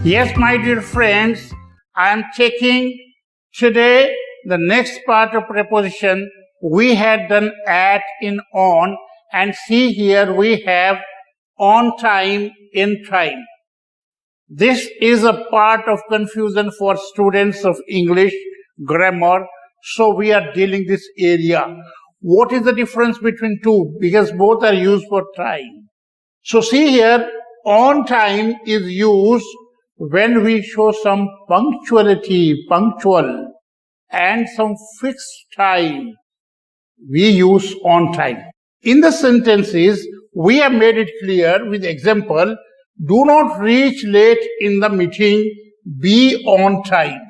Yes, my dear friends, I am taking today the next part of preposition. We had done at, in, on, and see here we have on time, in time. This is a part of confusion for students of English grammar, so we are dealing this area. What is the difference between two? Because both are used for time. So see here, on time is used when we show some punctuality, punctual, and some fixed time. We use on time. In the sentences, we have made it clear with example, do not reach late in the meeting, be on time.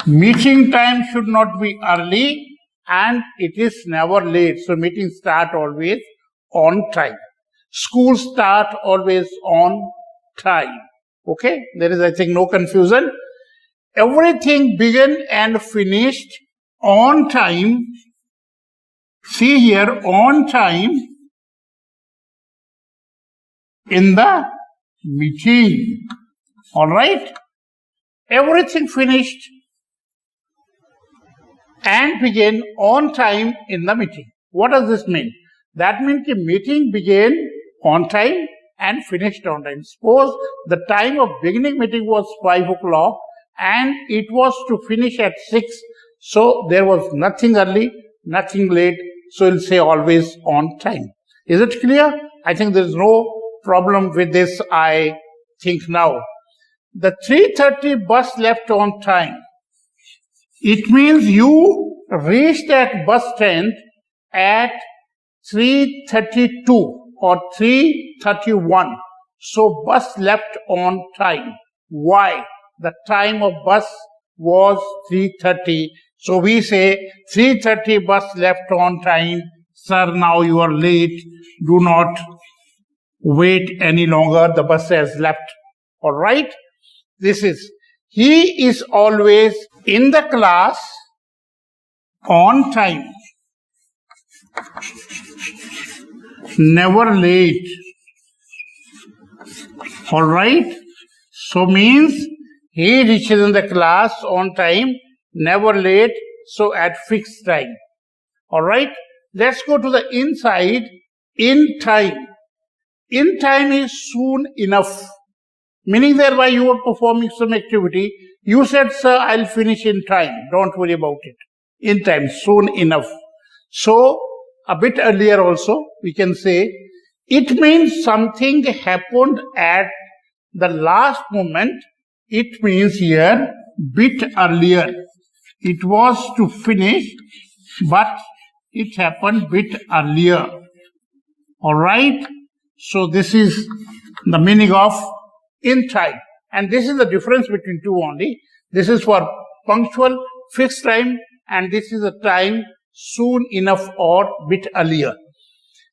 Meeting time should not be early and it is never late. So meetings start always on time. School start always on time. Okay, there is, I think, no confusion. Everything begin and finished on time. See here, on time in the meeting. All right, everything finished and begin on time in the meeting. What does this mean? That means the meeting began on time and finished on time. Suppose the time of beginning meeting was 5 o'clock and it was to finish at 6. So there was nothing early, nothing late. So we'll say always on time. Is it clear? I think there is no problem with this, I think now. The 3:30 bus left on time. It means you reached at bus stand at 3:32 or 3:31. So bus left on time. Why? The time of bus was 3:30. So we say 3:30 bus left on time. Sir, now you are late. Do not wait any longer. The bus has left. All right? This is, he is always in the class on time. Never late. All right? So means he reaches in the class on time, never late, so at fixed time. All right? Let's go to the inside. In time. In time is soon enough. Meaning thereby you are performing some activity. You said, sir, I'll finish in time. Don't worry about it. In time, soon enough. So, a bit earlier also, we can say, it means something happened at the last moment. It means here, bit earlier. It was to finish, but it happened bit earlier. All right? So this is the meaning of in time. And this is the difference between two only. This is for punctual, fixed time, and this is a time soon enough or bit earlier.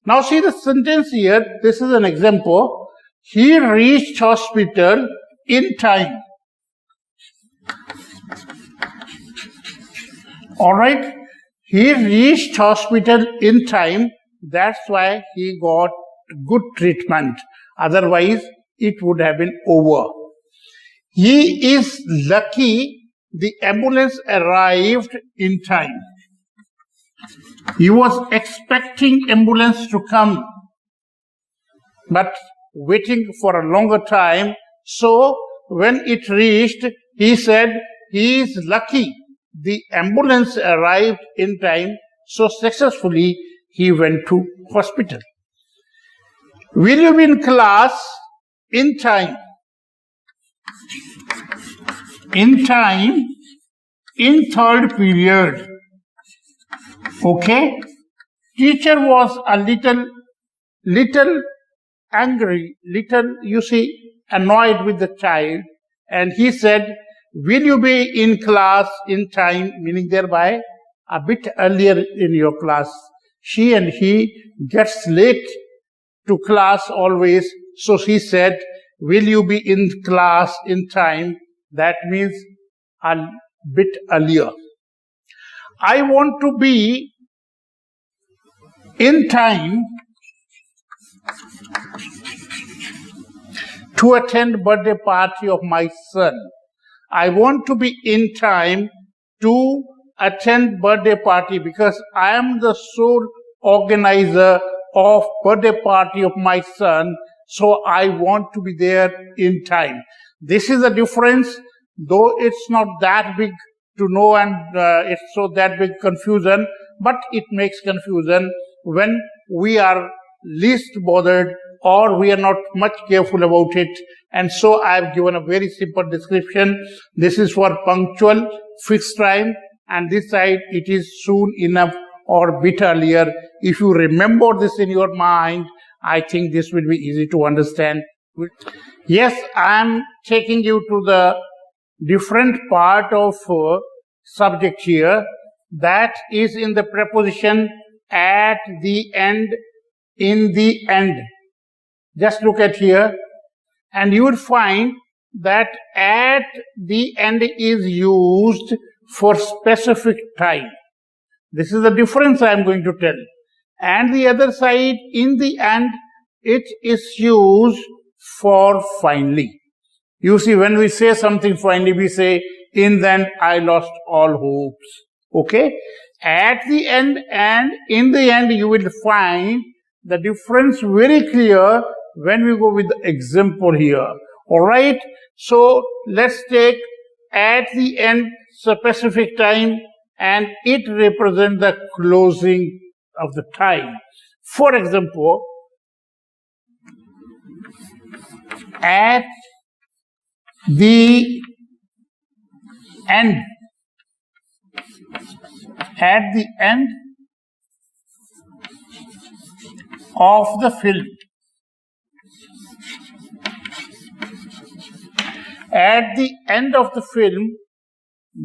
Now see the sentence here. This is an example. He reached hospital in time. All right. He reached hospital in time. That's why he got good treatment. Otherwise, it would have been over. He is lucky the ambulance arrived in time. He was expecting ambulance to come, but waiting for a longer time. So when it reached, he said he is lucky the ambulance arrived in time. So successfully he went to hospital. Will you be in class in time? In time, in third period. Okay? Teacher was a little angry, annoyed with the child, and he said, will you be in class in time, meaning thereby a bit earlier in your class. She and he gets late to class always, so she said, will you be in class in time? That means a bit earlier. I want to be in time. to attend birthday party of my son. I want to be in time to attend birthday party because I am the sole organizer of birthday party of my son. So I want to be there in time. This is the difference, though it's not that big to know and it's so that big confusion, but it makes confusion when we are least bothered or we are not much careful about it. And so I have given a very simple description. This is for punctual, fixed time, and this side it is soon enough or bit earlier. If you remember this in your mind, I think this will be easy to understand. Yes, I am taking you to the different part of subject here. That is in the preposition at the end, in the end. Just look at here and you will find that at the end is used for specific time. This is the difference I am going to tell. And the other side, in the end, it is used for finally. You see, when we say something finally, we say, in the end, I lost all hopes. Okay? At the end and in the end, you will find the difference very clear when we go with the example here. Alright? So, let's take at the end specific time, and it represents the closing of the time. For example, at the end, at the end of the film, at the end of the film,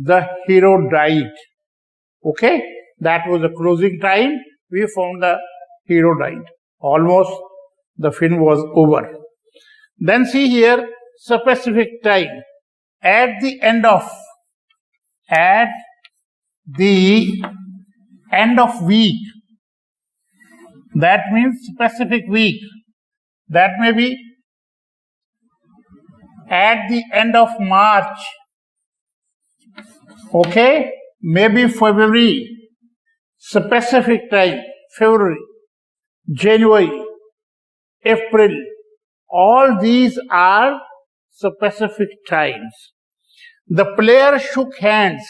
the hero died. Okay, that was the closing time. We found the hero died. Almost the film was over. Then see here, specific time. At the end of week. That means specific week. That may be at the end of March. Okay, maybe February. Specific time, February, January, April. All these are specific times. The player shook hands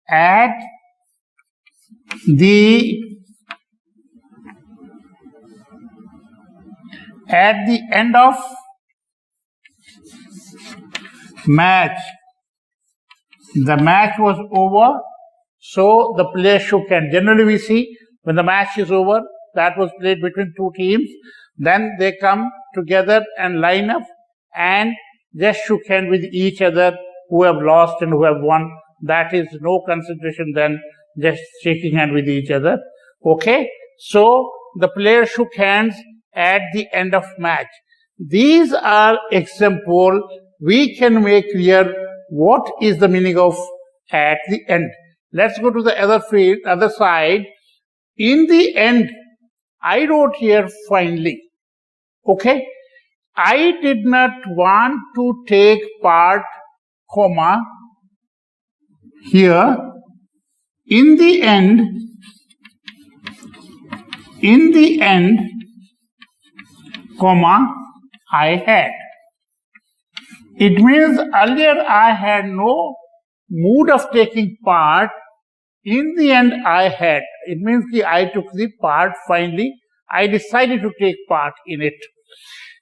at the end of match. The match was over, so the player shook hands. Generally we see when the match is over, that was played between two teams, then they come together and line up and just shook hands with each other, who have lost and who have won. That is no consideration then, just shaking hands with each other. Okay, so the player shook hands at the end of match. These are examples. We can make clear what is the meaning of at the end. Let's go to the other side. In the end, I wrote here finally. Okay, I did not want to take part, comma, here. In the end, comma, I had. It means earlier I had no mood of taking part. In the end, I had. It means that I took the part finally. I decided to take part in it.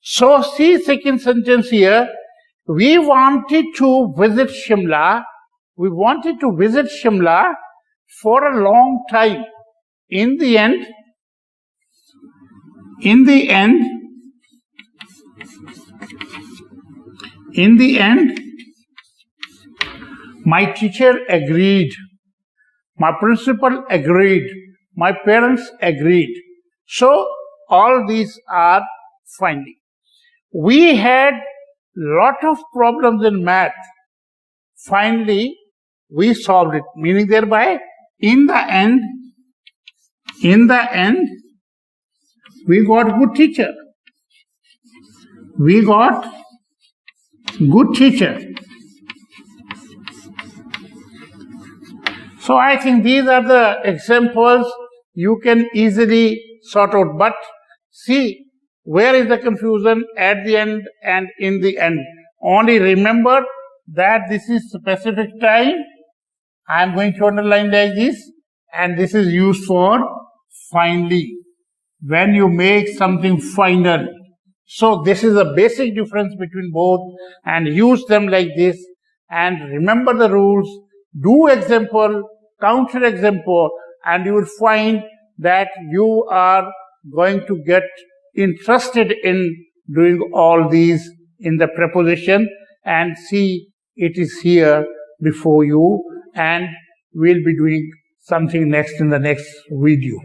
So, see second sentence here. We wanted to visit Shimla. We wanted to visit Shimla for a long time. In the end, my teacher agreed. My principal agreed. My parents agreed. So, all these are finally. We had lot of problems in math. Finally, we solved it. Meaning thereby, in the end, we got good teacher. We got good teacher. So I think these are the examples you can easily sort out. But see, where is the confusion at the end and in the end? Only remember that this is specific time. I am going to underline like this, and this is used for finally, when you make something final. So this is a basic difference between both, and use them like this, and remember the rules, do example, counter example, and you will find that you are going to get interested in doing all these in the preposition, and see it is here before you, and we'll be doing something next in the next video.